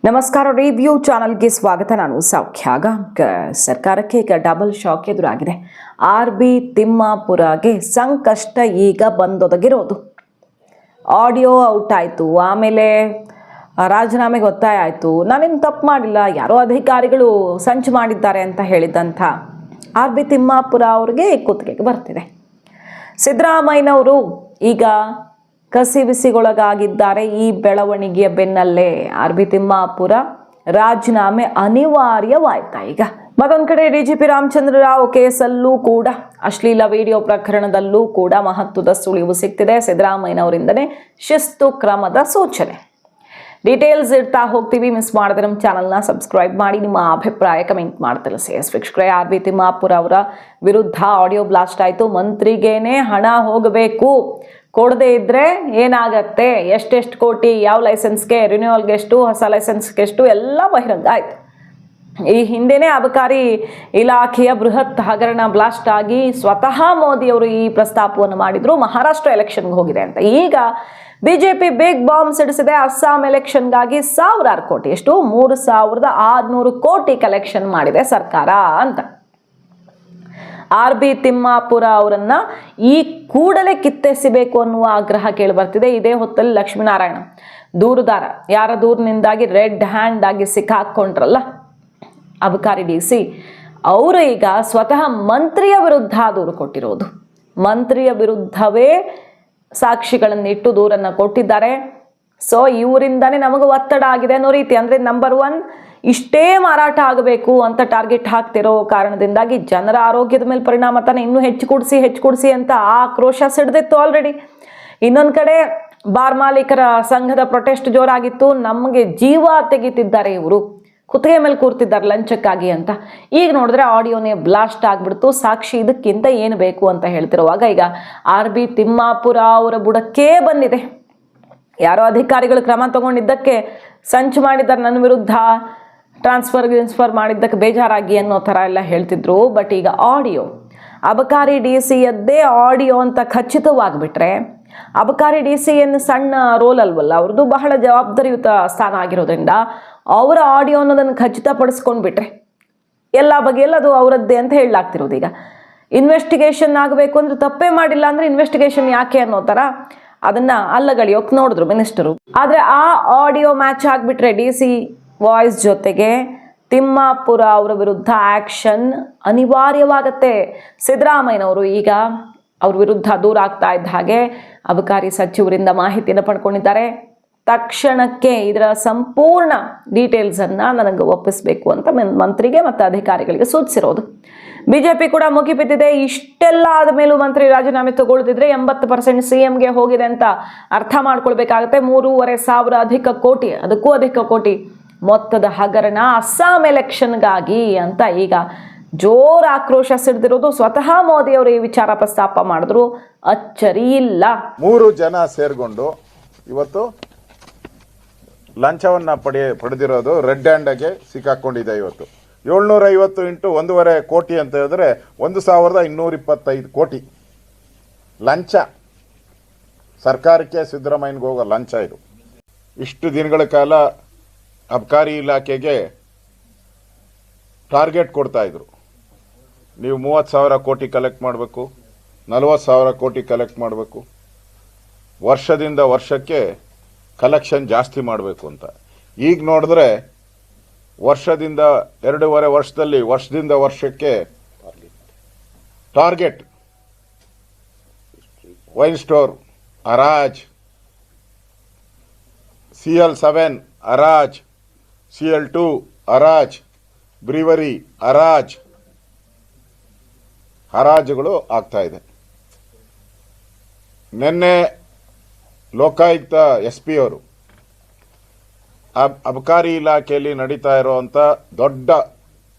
ನಮಸ್ಕಾರ, ರಿವ್ಯೂ ಚಾನಲ್ಗೆ ಸ್ವಾಗತ. ನಾನು ಸೌಖ್ಯ. ಸರ್ಕಾರಕ್ಕೆ ಈಗ ಡಬಲ್ ಶಾಕ್ ಎದುರಾಗಿದೆ. RB ತಿಮ್ಮಾಪುರಗೆ ಸಂಕಷ್ಟ ಈಗ ಬಂದೊದಗಿರೋದು. ಆಡಿಯೋ ಔಟ್ ಆಯಿತು, ಆಮೇಲೆ ರಾಜೀನಾಮೆಗೆ ಒತ್ತಾಯ ಆಯಿತು. ನಾನೇನು ತಪ್ಪು ಮಾಡಿಲ್ಲ, ಯಾರೋ ಅಧಿಕಾರಿಗಳು ಸಂಚು ಮಾಡಿದ್ದಾರೆ ಅಂತ ಹೇಳಿದ್ದಂಥ RB ತಿಮ್ಮಾಪುರ ಅವ್ರಿಗೆ ಕುತ್ತಿಗೆಗೆ ಬರ್ತಿದೆ. ಸಿದ್ದರಾಮಯ್ಯನವರು ಈಗ ಕಸಿವಿಸಿಗೊಳಗಾಗಿದ್ದಾರೆ. ಈ ಬೆಳವಣಿಗೆಯ ಬೆನ್ನಲ್ಲೇ RB ತಿಮ್ಮಾಪುರ ರಾಜೀನಾಮೆ ಅನಿವಾರ್ಯವಾಯ್ತಾ. ಈಗ ಮತ್ತೊಂದು ಕಡೆ DGP ರಾಮಚಂದ್ರ ರಾವ್ ಕೇಸಲ್ಲೂ ಕೂಡ, ಅಶ್ಲೀಲ ವಿಡಿಯೋ ಪ್ರಕರಣದಲ್ಲೂ ಕೂಡ ಮಹತ್ವದ ಸುಳಿವು ಸಿಗ್ತಿದೆ. ಸಿದ್ದರಾಮಯ್ಯನವರಿಂದನೇ ಶಿಸ್ತು ಕ್ರಮದ ಸೂಚನೆ. ಡೀಟೇಲ್ಸ್ ಇಡ್ತಾ ಹೋಗ್ತೀವಿ. ಮಿಸ್ ಮಾಡದೆ ನಮ್ಮ ಚಾನಲ್ನ ಸಬ್ಸ್ಕ್ರೈಬ್ ಮಾಡಿ, ನಿಮ್ಮ ಅಭಿಪ್ರಾಯ ಕಮೆಂಟ್ ಮಾಡಿ ತಿಳಿಸಿ. ವೀಕ್ಷಕರೇ, RB ತಿಮ್ಮಾಪುರ ಅವರ ವಿರುದ್ಧ ಆಡಿಯೋ ಬ್ಲಾಸ್ಟ್ ಆಯಿತು. ಮಂತ್ರಿಗೇನೆ ಹಣ ಹೋಗಬೇಕು, ಕೊಡದೇ ಇದ್ರೆ ಏನಾಗತ್ತೆ, ಎಷ್ಟೆಷ್ಟು ಕೋಟಿ, ಯಾವ ಲೈಸೆನ್ಸ್ಗೆ, ರಿನ್ಯೂವಲ್ಗೆ ಎಷ್ಟು, ಹೊಸ ಲೈಸೆನ್ಸ್ಗೆ ಎಷ್ಟು, ಎಲ್ಲ ಬಹಿರಂಗ ಆಯಿತು. ಈ ಹಿಂದೆನೇ ಅಬಕಾರಿ ಇಲಾಖೆಯ ಬೃಹತ್ ಹಗರಣ ಬ್ಲಾಸ್ಟ್ ಆಗಿ ಸ್ವತಃ ಮೋದಿಯವರು ಈ ಪ್ರಸ್ತಾಪವನ್ನು ಮಾಡಿದ್ರು. ಮಹಾರಾಷ್ಟ್ರ ಎಲೆಕ್ಷನ್ಗೆ ಹೋಗಿದೆ ಅಂತ. ಈಗ BJP ಬಿಗ್ ಬಾಂಬ್ ಸಿಡಿಸಿದೆ. ಅಸ್ಸಾಂ ಎಲೆಕ್ಷನ್ಗಾಗಿ ಸಾವಿರಾರು ಕೋಟಿ, ಎಷ್ಟು 3600 ಕೋಟಿ ಕಲೆಕ್ಷನ್ ಮಾಡಿದೆ ಸರ್ಕಾರ ಅಂತ. RB ತಿಮ್ಮಾಪುರ ಅವರನ್ನ ಈ ಕೂಡಲೇ ಕಿತ್ತೆಸಿಬೇಕು ಅನ್ನುವ ಆಗ್ರಹ ಕೇಳಿಬರ್ತಿದೆ. ಇದೇ ಹೊತ್ತಲ್ಲಿ ಲಕ್ಷ್ಮೀನಾರಾಯಣ ದೂರುದಾರ, ಯಾರ ದೂರಿನಿಂದಾಗಿ ರೆಡ್ ಹ್ಯಾಂಡ್ ಆಗಿ ಸಿಕ್ಕಾಕೊಂಡ್ರಲ್ಲ ಅಬಕಾರಿ DC, ಅವರು ಈಗ ಸ್ವತಃ ಮಂತ್ರಿಯ ವಿರುದ್ಧ ದೂರು ಕೊಟ್ಟಿರೋದು. ಮಂತ್ರಿಯ ವಿರುದ್ಧವೇ ಸಾಕ್ಷಿಗಳನ್ನಿಟ್ಟು ದೂರನ್ನು ಕೊಟ್ಟಿದ್ದಾರೆ. ಸೊ ಇವರಿಂದಾನೇ ನಮಗೆ ಒತ್ತಡ ಆಗಿದೆ ಅನ್ನೋ ರೀತಿ. ಅಂದರೆ ನಂಬರ್ 1, ಇಷ್ಟೇ ಮಾರಾಟ ಆಗಬೇಕು ಅಂತ ಟಾರ್ಗೆಟ್ ಹಾಕ್ತಿರೋ ಕಾರಣದಿಂದಾಗಿ ಜನರ ಆರೋಗ್ಯದ ಮೇಲೆ ಪರಿಣಾಮ ತಾನೆ. ಇನ್ನೂ ಹೆಚ್ಚು ಕೊಡಿಸಿ ಅಂತ ಆಕ್ರೋಶ ಸಿಡ್ದಿತ್ತು ಆಲ್ರೆಡಿ. ಇನ್ನೊಂದು ಕಡೆ ಬಾರ್ ಮಾಲೀಕರ ಸಂಘದ ಪ್ರೊಟೆಸ್ಟ್ ಜೋರಾಗಿತ್ತು. ನಮಗೆ ಜೀವ ತೆಗಿತಿದ್ದಾರೆ ಇವರು, ಕುತ್ತಿಗೆ ಮೇಲೆ ಕೂರ್ತಿದ್ದಾರೆ ಲಂಚಕ್ಕಾಗಿ ಅಂತ. ಈಗ ನೋಡಿದ್ರೆ ಆಡಿಯೋನೇ ಬ್ಲಾಸ್ಟ್ ಆಗ್ಬಿಡ್ತು. ಸಾಕ್ಷಿ ಇದಕ್ಕಿಂತ ಏನು ಬೇಕು ಅಂತ ಹೇಳ್ತಿರುವಾಗ ಈಗ RB ತಿಮ್ಮಾಪುರ ಅವರ ಬುಡಕ್ಕೇ ಬಂದಿದೆ. ಯಾರೋ ಅಧಿಕಾರಿಗಳು ಕ್ರಮ ತಗೊಂಡಿದ್ದಕ್ಕೆ ಸಂಚು ಮಾಡಿದ್ದಾರೆ, ನನ್ನ ವಿರುದ್ಧ ಟ್ರಾನ್ಸ್ಫರ್ ಮಾಡಿದ್ದಕ್ಕೆ ಬೇಜಾರಾಗಿ ಅನ್ನೋ ಥರ ಎಲ್ಲ ಹೇಳ್ತಿದ್ರು. ಬಟ್ ಈಗ ಆಡಿಯೋ, ಅಬಕಾರಿ DCಯದ್ದೇ ಆಡಿಯೋ ಅಂತ ಖಚಿತವಾಗಿಬಿಟ್ರೆ, ಅಬಕಾರಿ DC ಏನು ಸಣ್ಣ ರೋಲ್ ಅಲ್ವಲ್ಲ, ಅವ್ರದ್ದು ಬಹಳ ಜವಾಬ್ದಾರಿಯುತ ಸ್ಥಾನ ಆಗಿರೋದ್ರಿಂದ ಅವರ ಆಡಿಯೋ ಅನ್ನೋದನ್ನು ಖಚಿತಪಡಿಸ್ಕೊಂಡು ಬಿಟ್ರೆ ಎಲ್ಲ ಬಗೆಯಲ್ಲಿ ಅದು ಅವರದ್ದೇ ಅಂತ ಹೇಳಲಾಗ್ತಿರೋದು. ಈಗ ಇನ್ವೆಸ್ಟಿಗೇಷನ್ ಆಗಬೇಕು ಅಂದ್ರೆ, ತಪ್ಪೇ ಮಾಡಿಲ್ಲ ಅಂದ್ರೆ ಇನ್ವೆಸ್ಟಿಗೇಷನ್ ಯಾಕೆ ಅನ್ನೋ ಥರ ಅದನ್ನ ಅಲ್ಲಗಳಿಯೋಕೆ ನೋಡಿದ್ರು ಮಿನಿಸ್ಟರು. ಆದರೆ ಆ ಆಡಿಯೋ ಮ್ಯಾಚ್ ಆಗಿಬಿಟ್ರೆ DC ವಾಯ್ಸ್ ಜೊತೆಗೆ ತಿಮ್ಮಾಪುರ ಅವರ ವಿರುದ್ಧ ಆಕ್ಷನ್ ಅನಿವಾರ್ಯವಾಗತ್ತೆ. ಸಿದ್ದರಾಮಯ್ಯನವರು ಈಗ ಅವ್ರ ವಿರುದ್ಧ ದೂರ ಆಗ್ತಾ ಇದ್ದ ಹಾಗೆ ಅಬಕಾರಿ ಸಚಿವರಿಂದ ಮಾಹಿತಿಯನ್ನು ಪಡ್ಕೊಂಡಿದ್ದಾರೆ. ತಕ್ಷಣಕ್ಕೆ ಇದರ ಸಂಪೂರ್ಣ ಡೀಟೇಲ್ಸನ್ನು ನನಗೆ ಒಪ್ಪಿಸಬೇಕು ಅಂತ ಮಂತ್ರಿಗೆ ಮತ್ತು ಅಧಿಕಾರಿಗಳಿಗೆ ಸೂಚಿಸಿರೋದು. BJP ಕೂಡ ಮುಗಿಬಿದ್ದಿದೆ. ಇಷ್ಟೆಲ್ಲ ಆದ ಮೇಲೂ ಮಂತ್ರಿ ರಾಜೀನಾಮೆ ತಗೊಳ್ತಿದ್ರೆ 80% CMಗೆ ಹೋಗಿದೆ ಅಂತ ಅರ್ಥ ಮಾಡ್ಕೊಳ್ಬೇಕಾಗತ್ತೆ. 3,500 ಅಧಿಕ ಕೋಟಿ, ಅದಕ್ಕೂ ಅಧಿಕ ಕೋಟಿ ಮೊತ್ತದ ಹಗರಣ ಅಸ್ಸಾಂ ಎಲೆಕ್ಷನ್ಗಾಗಿ ಅಂತ ಈಗ ಜೋರ ಆಕ್ರೋಶ ಸಿಡ್ದಿರೋದು. ಸ್ವತಃ ಮೋದಿ ಅವರು ಈ ವಿಚಾರ ಪ್ರಸ್ತಾಪ ಮಾಡಿದ್ರು, ಅಚ್ಚರಿ ಇಲ್ಲ. 3 ಜನ ಸೇರ್ಕೊಂಡು ಇವತ್ತು ಲಂಚವನ್ನ ಪಡೆದಿರೋದು ರೆಡ್ ಹ್ಯಾಂಡ್ಗೆ ಸಿಕ್ಕಾಕೊಂಡಿದೆ. ಇವತ್ತು 750 ಇಂಟು 1.5 ಕೋಟಿ ಅಂತ ಹೇಳಿದ್ರೆ 1,225 ಕೋಟಿ ಲಂಚ. ಸರ್ಕಾರಕ್ಕೆ ಸಿದ್ದರಾಮಯ್ಯನಿಗೆ ಹೋಗೋ ಲಂಚ ಇದು. ಇಷ್ಟು ದಿನಗಳ ಕಾಲ ಅಬಕಾರಿ ಇಲಾಖೆಗೆ ಟಾರ್ಗೆಟ್ ಕೊಡ್ತಾ ಇದ್ರು. ನೀವು 30,000 ಕೋಟಿ ಕಲೆಕ್ಟ್ ಮಾಡಬೇಕು, 40,000 ಕೋಟಿ ಕಲೆಕ್ಟ್ ಮಾಡಬೇಕು, ವರ್ಷದಿಂದ ವರ್ಷಕ್ಕೆ ಕಲೆಕ್ಷನ್ ಜಾಸ್ತಿ ಮಾಡಬೇಕು ಅಂತ. ಈಗ ನೋಡಿದ್ರೆ ವರ್ಷದಿಂದ 2.5 ವರ್ಷದಲ್ಲಿ ವರ್ಷದಿಂದ ವರ್ಷಕ್ಕೆ ಟಾರ್ಗೆಟ್. ವೈನ್ ಸ್ಟೋರ್ ಹರಾಜ್, CL7 ಹರಾಜ್, CL2 ಹರಾಜ್, ಬ್ರೀವರಿ ಹರಾಜುಗಳು ಆಗ್ತಾ ಇದೆ. ನಿನ್ನೆ ಲೋಕಾಯುಕ್ತ SP ಅವರು ಅಬಕಾರಿ ಇಲಾಖೆಯಲ್ಲಿ ನಡೀತಾ ಇರುವಂತ ದೊಡ್ಡ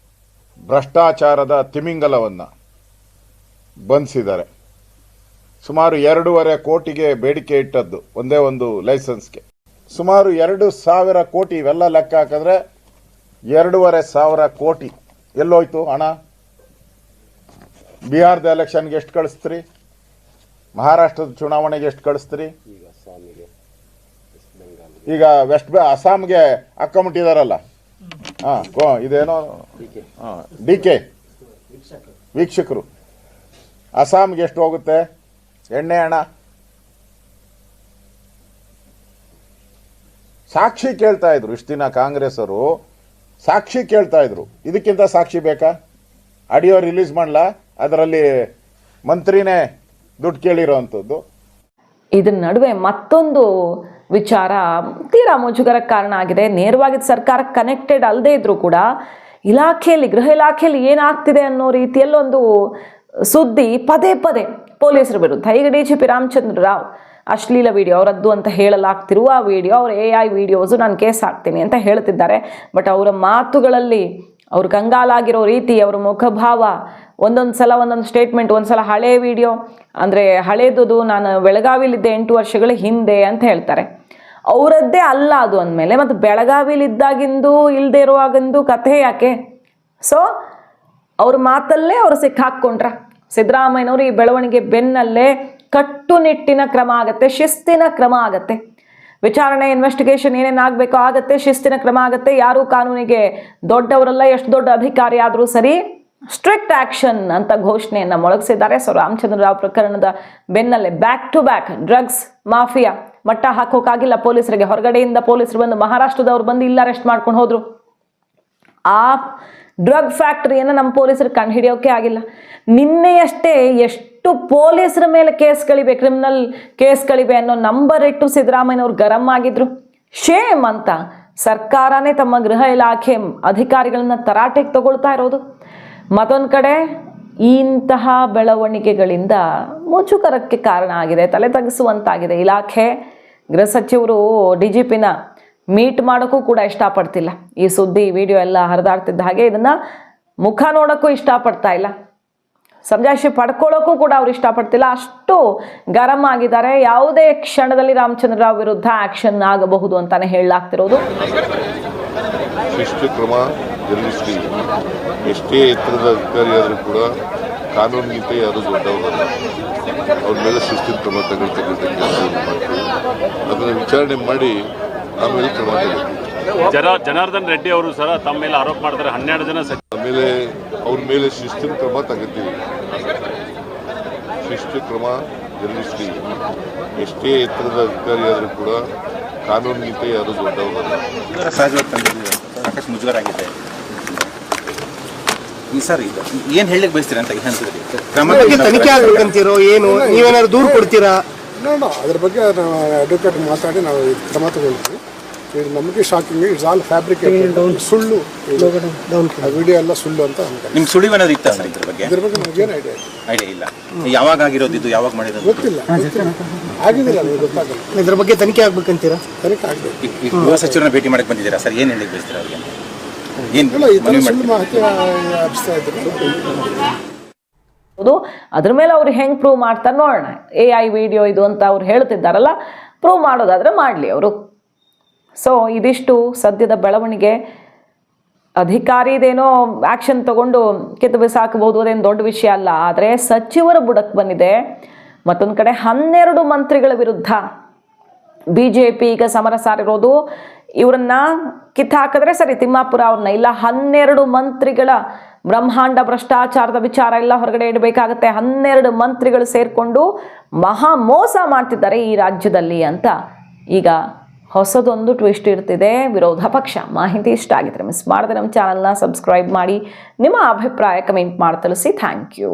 ಭ್ರಷ್ಟಾಚಾರದ ತಿಮಿಂಗಲವನ್ನು ಬಂಧಿಸಿದ್ದಾರೆ. ಸುಮಾರು 2.5 ಕೋಟಿಗೆ ಬೇಡಿಕೆ ಇಟ್ಟದ್ದು ಒಂದೇ ಒಂದು ಲೈಸೆನ್ಸ್ಗೆ. ಸುಮಾರು 2,000 ಕೋಟಿ, ಇವೆಲ್ಲ ಲೆಕ್ಕ ಹಾಕಿದ್ರೆ 2,500 ಕೋಟಿ ಎಲ್ಲೋಯ್ತು ಹಣ? ಬಿಹಾರದ ಎಲೆಕ್ಷನ್ಗೆ ಎಷ್ಟು ಕಳಿಸ್ತೀರಿ? ಮಹಾರಾಷ್ಟ್ರದ ಚುನಾವಣೆಗೆ ಎಷ್ಟು ಕಳಿಸ್ತೀರಿ? ಈಗ ಅಸ್ಸಾಂಗೆ ಅಕ್ಕಮಿಟ್ಟಿದಾರಲ್ಲ, ಇದೇನೋ DK ವೀಕ್ಷಕರು, ಅಸ್ಸಾಂಗೆ ಎಷ್ಟು ಹೋಗುತ್ತೆ ಎಣ್ಣೆ ಹಣ? ಸಾಕ್ಷಿ ಕೇಳ್ತಾ ಇದ್ರು ಇಷ್ಟು ದಿನ ಕಾಂಗ್ರೆಸ್ ಅವರು, ಸಾಕ್ಷಿ ಕೇಳ್ತಾ ಇದ್ರು. ಇದಕ್ಕಿಂತ ಸಾಕ್ಷಿ ಬೇಕಾ? ಆಡಿಯೋ ರಿಲೀಸ್ ಮಾಡಲ, ಅದರಲ್ಲಿ ಮಂತ್ರಿನೇ ದುಡ್ಡು ಕೇಳಿರೋ ಅಂಥದ್ದು. ಇದ್ರ ನಡುವೆ ಮತ್ತೊಂದು ವಿಚಾರ ತೀರಾ ಮುಜುಗರಕ್ಕೆ ಕಾರಣ ಆಗಿದೆ. ನೇರವಾಗಿ ಸರ್ಕಾರಕ್ಕೆ ಕನೆಕ್ಟೆಡ್ ಅಲ್ಲದೆ ಇದ್ರೂ ಕೂಡ ಇಲಾಖೆಯಲ್ಲಿ, ಗೃಹ ಇಲಾಖೆಯಲ್ಲಿ ಏನಾಗ್ತಿದೆ ಅನ್ನೋ ರೀತಿಯಲ್ಲೊಂದು ಸುದ್ದಿ ಪದೇ ಪದೇ ಪೊಲೀಸರ ವಿರುದ್ಧ. ಈಗ DGP ರಾಮಚಂದ್ರ ರಾವ್ ಅಶ್ಲೀಲ ವಿಡಿಯೋ ಅವರದ್ದು ಅಂತ ಹೇಳಲಾಗ್ತಿರುವ ಆ ವಿಡಿಯೋ, ಅವ್ರ AI ವಿಡಿಯೋಸು ನಾನು ಕೇಸ್ ಹಾಕ್ತೀನಿ ಅಂತ ಹೇಳ್ತಿದ್ದಾರೆ. ಬಟ್ ಅವರ ಮಾತುಗಳಲ್ಲಿ ಅವ್ರು ಕಂಗಾಲಾಗಿರೋ ರೀತಿ, ಅವರ ಮುಖಭಾವ, ಒಂದೊಂದು ಸಲ ಒಂದೊಂದು ಸ್ಟೇಟ್ಮೆಂಟ್, ಒಂದು ಸಲ ಹಳೆ ವಿಡಿಯೋ ಅಂದರೆ ಹಳೇದು, ನಾನು ಬೆಳಗಾವಿಲಿದ್ದೆ 8 ವರ್ಷಗಳ ಹಿಂದೆ ಅಂತ ಹೇಳ್ತಾರೆ. ಅವರದ್ದೇ ಅಲ್ಲ ಅದು ಅಂದಮೇಲೆ ಮತ್ತು ಬೆಳಗಾವಿಲಿದ್ದಾಗಿಂದು ಇಲ್ಲದೆ ಇರುವಾಗಿಂದು ಕಥೆ ಯಾಕೆ? ಸೊ ಅವ್ರ ಮಾತಲ್ಲೇ ಅವರು ಸಿಕ್ಕಾಕ್ಕೊಂಡ್ರ. ಸಿದ್ದರಾಮಯ್ಯನವರು ಈ ಬೆಳವಣಿಗೆ ಬೆನ್ನಲ್ಲೇ ಕಟ್ಟುನಿಟ್ಟಿನ ಕ್ರಮ ಆಗತ್ತೆ, ಶಿಸ್ತಿನ ಕ್ರಮ ಆಗತ್ತೆ. ವಿಚಾರಣೆ, ಇನ್ವೆಸ್ಟಿಗೇಷನ್ ಏನೇನಾಗಬೇಕೋ ಆಗತ್ತೆ, ಶಿಸ್ತಿನ ಕ್ರಮ ಆಗತ್ತೆ. ಯಾರೂ ಕಾನೂನಿಗೆ ದೊಡ್ಡವರಲ್ಲ, ಎಷ್ಟು ದೊಡ್ಡ ಅಧಿಕಾರಿ ಆದರೂ ಸರಿ, ಸ್ಟ್ರಿಕ್ಟ್ ಆಕ್ಷನ್ ಅಂತ ಘೋಷಣೆಯನ್ನು ಮೊಳಗಿಸಿದ್ದಾರೆ. ಸೊ ರಾಮಚಂದ್ರ ರಾವ್ ಪ್ರಕರಣದ ಬೆನ್ನಲ್ಲೇ back to back drugs mafia ಮಟ್ಟ ಹಾಕೋಕ್ಕಾಗಿಲ್ಲ ಪೊಲೀಸರಿಗೆ. ಹೊರಗಡೆಯಿಂದ ಪೊಲೀಸರು ಬಂದು, ಮಹಾರಾಷ್ಟ್ರದವ್ರು ಬಂದು ಇಲ್ಲ ಅರೆಸ್ಟ್ ಮಾಡ್ಕೊಂಡು ಹೋದ್ರು. ಆ ಡ್ರಗ್ ಫ್ಯಾಕ್ಟರಿಯನ್ನು ನಮ್ಮ ಪೊಲೀಸರು ಕಂಡು ಹಿಡಿಯೋಕೆ ಆಗಿಲ್ಲ. ನಿನ್ನೆಯಷ್ಟೇ ಎಷ್ಟು ಪೊಲೀಸರ ಮೇಲೆ ಕೇಸ್ಗಳಿವೆ, ಕ್ರಿಮಿನಲ್ ಕೇಸ್ಗಳಿವೆ ಅನ್ನೋ ನಂಬರ್ ಇಟ್ಟು ಸಿದ್ದರಾಮಯ್ಯನವ್ರು ಗರಂ ಆಗಿದ್ರು. ಶೇಮ್ ಅಂತ ಸರ್ಕಾರನೇ ತಮ್ಮ ಗೃಹ ಇಲಾಖೆ ಅಧಿಕಾರಿಗಳನ್ನ ತರಾಟೆಗೆ ತಗೊಳ್ತಾ ಇರೋದು. ಮತ್ತೊಂದು ಕಡೆ ಇಂತಹ ಬೆಳವಣಿಗೆಗಳಿಂದ ಮುಜುಗರಕ್ಕೆ ಕಾರಣ ಆಗಿದೆ, ತಲೆ ತಗ್ಗಿಸುವಂತಾಗಿದೆ. ಇಲಾಖೆ ಗೃಹ ಸಚಿವರು DGPನ ಮೀಟ್ ಮಾಡೋಕ್ಕೂ ಕೂಡ ಇಷ್ಟಪಡ್ತಿಲ್ಲ. ಈ ಸುದ್ದಿ ವಿಡಿಯೋ ಎಲ್ಲ ಹರಿದಾಡ್ತಿದ್ದ ಹಾಗೆ ಇದನ್ನು ಮುಖ ನೋಡೋಕ್ಕೂ ಇಷ್ಟಪಡ್ತಾ ಇಲ್ಲ, ಸಮಜಾಯಿಷಿ ಪಡ್ಕೊಳ್ಳೋಕ್ಕೂ ಕೂಡ ಅವ್ರು ಇಷ್ಟಪಡ್ತಿಲ್ಲ. ಅಷ್ಟು ಗರಂ ಆಗಿದ್ದಾರೆ. ಯಾವುದೇ ಕ್ಷಣದಲ್ಲಿ ರಾಮಚಂದ್ರ ರಾವ್ ವಿರುದ್ಧ ಆಕ್ಷನ್ ಆಗಬಹುದು ಅಂತಾನೆ ಹೇಳಲಾಗ್ತಿರೋದು. ಶಿಸ್ತು ಕ್ರಮ ಜರುಗಿಸಿ, ಎಷ್ಟೇ ಎತ್ತರದ ಅಧಿಕಾರಿ ಆದರೂ ಕೂಡ ಕಾನೂನಿಗಿಂತ ಯಾರು ದೊಡ್ಡವರಲ್ಲ, ಅವ್ರ ಮೇಲೆ ಶಿಸ್ತಿನ ಕ್ರಮ ತಗೊಳ್ತಕ್ಕಂಥ ಕೆಲಸವನ್ನು ಮಾಡ್ತೀವಿ. ಅದನ್ನು ವಿಚಾರಣೆ ಮಾಡಿ ಆಮೇಲೆ ಕ್ರಮ ತಗೊಳ್ತೀವಿ. ಜನಾರ್ದನ್ ರೆಡ್ಡಿ ಅವರು ಸಹ ತಮ್ಮ ಮೇಲೆ ಆರೋಪ ಮಾಡ್ತಾರೆ, 12 ಜನ ಆಮೇಲೆ ಅವ್ರ ಮೇಲೆ ಶಿಸ್ತಿನ ಕ್ರಮ ತಗೋತೀವಿ. ಶಿಸ್ತು ಕ್ರಮ ಜರುಗಿಸಿ, ಎಷ್ಟೇ ಎತ್ತರದ ಅಧಿಕಾರಿ ಆದರೂ ಕೂಡ ಕಾನೂನಿಗಿಂತ ಯಾರು ದೊಡ್ಡವರಲ್ಲ. ಸಾಕಷ್ಟು ಮುಜುಗರ ಆಗಿದೆ ಈ ಸರ್. ಈಗ ಏನು ಹೇಳಲಿಕ್ಕೆ ಬಯಸ್ತೀರಾ ಅಂತ ತನಿಖೆ ಆಗ್ಬೇಕಂತೀರೋ ಏನು? ನೀವೇನಾದ್ರು ದೂರು ಕೊಡ್ತೀರಾ? ಅದ್ರ ಬಗ್ಗೆ ನಾವು ಅಡ್ವೊಕೇಟ್ ಮಾತಾಡಿ ನಾವು ಕ್ರಮ ತಗೊಳ್ತೀವಿ. ಇದು ನಮಗೆ ಶಾಕಿಂಗ್, ಇಟ್ಸ್ ಆಲ್ ಫ್ಯಾಬ್ರಿಕೇಟೆಡ್, ಸುಳ್ಳು. ವಿಡಿಯೋ ಎಲ್ಲ ಸುಳ್ಳು ಅಂತ ನಿಮ್ಮ ಸುಳಿವು ಏನಾದ್ರು ಇತ್ತ ಇದ್ರ ಬಗ್ಗೆ? ನಮಗೇನು ಐಡಿಯಾ ಇಲ್ಲ. ಯಾವಾಗ ಆಗಿರೋದು ಇದು, ಯಾವಾಗ ಮಾಡಿರೋದು ಗೊತ್ತಿಲ್ಲ. ಆಗಿದಿಲ್ಲ, ನಮಗೆ ಗೊತ್ತಾಗಲ್ಲ. ಇದ್ರ ಬಗ್ಗೆ ತನಿಖೆ ಆಗ್ಬೇಕಂತೀರಾ? ತನಿಖೆ ಆಗಬೇಕು. ಈಗ ಗೃಹ ಸಚಿವರನ್ನ ಭೇಟಿ ಮಾಡಕ್ಕೆ ಬಂದಿದ್ದೀರಾ ಸರ್, ಏನು ಹೇಳಲಿಕ್ಕೆ ಬಯಸ್ತೀರಾ ಅವ್ರಿಗೆ? ಸುಳ್ಳು ಮಾಹಿತಿ ಹಬ್ಬಿಸ್ತಾ ಇದ್ರು. ಅದ್ರ ಮೇಲೆ ಅವ್ರು ಹೆಂಗೆ ಪ್ರೂವ್ ಮಾಡ್ತಾರೆ ನೋಡೋಣ. AI ವಿಡಿಯೋ ಇದು ಅಂತ ಅವ್ರು ಹೇಳ್ತಿದ್ದಾರಲ್ಲ, ಪ್ರೂವ್ ಮಾಡೋದಾದ್ರೆ ಮಾಡಲಿ ಅವರು. ಸೊ ಇದಿಷ್ಟು ಸದ್ಯದ ಬೆಳವಣಿಗೆ. ಅಧಿಕಾರಿದೇನೋ ಆ್ಯಕ್ಷನ್ ತಗೊಂಡು ಕಿತ್ತು ಬಿಸಾಕಬಹುದು, ಅದೇನು ದೊಡ್ಡ ವಿಷಯ ಅಲ್ಲ. ಆದರೆ ಸಚಿವರ ಬುಡಕ್ಕೆ ಬಂದಿದೆ. ಮತ್ತೊಂದು ಕಡೆ 12 ಮಂತ್ರಿಗಳ ವಿರುದ್ಧ BJP ಈಗ ಸಮರ ಸಾರಿರೋದು. ಇವರನ್ನ ಕಿತ್ತಾಕಿದ್ರೆ ಸರಿ, ತಿಮ್ಮಾಪುರ ಅವ್ರನ್ನ ಇಲ್ಲ, 12 ಮಂತ್ರಿಗಳ ಬ್ರಹ್ಮಾಂಡ ಭ್ರಷ್ಟಾಚಾರದ ವಿಚಾರ ಎಲ್ಲ ಹೊರಗಡೆ ಇಡಬೇಕಾಗತ್ತೆ. 12 ಮಂತ್ರಿಗಳು ಸೇರಿಕೊಂಡು ಮಹಾ ಮೋಸ ಮಾಡ್ತಿದ್ದಾರೆ ಈ ರಾಜ್ಯದಲ್ಲಿ ಅಂತ ಈಗ ಹೊಸದೊಂದು ಟ್ವಿಸ್ಟ್ ಇರ್ತಿದೆ ವಿರೋಧ ಪಕ್ಷ. ಮಾಹಿತಿ ಇಷ್ಟ ಆಗಿದ್ರೆ ಮಿಸ್ ಮಾಡದೆ ನಮ್ಮ ಚಾನಲ್ನ ಸಬ್ಸ್ಕ್ರೈಬ್ ಮಾಡಿ, ನಿಮ್ಮ ಅಭಿಪ್ರಾಯ ಕಮೆಂಟ್ ಮಾಡಿ ತಿಳಿಸಿ. Thank you.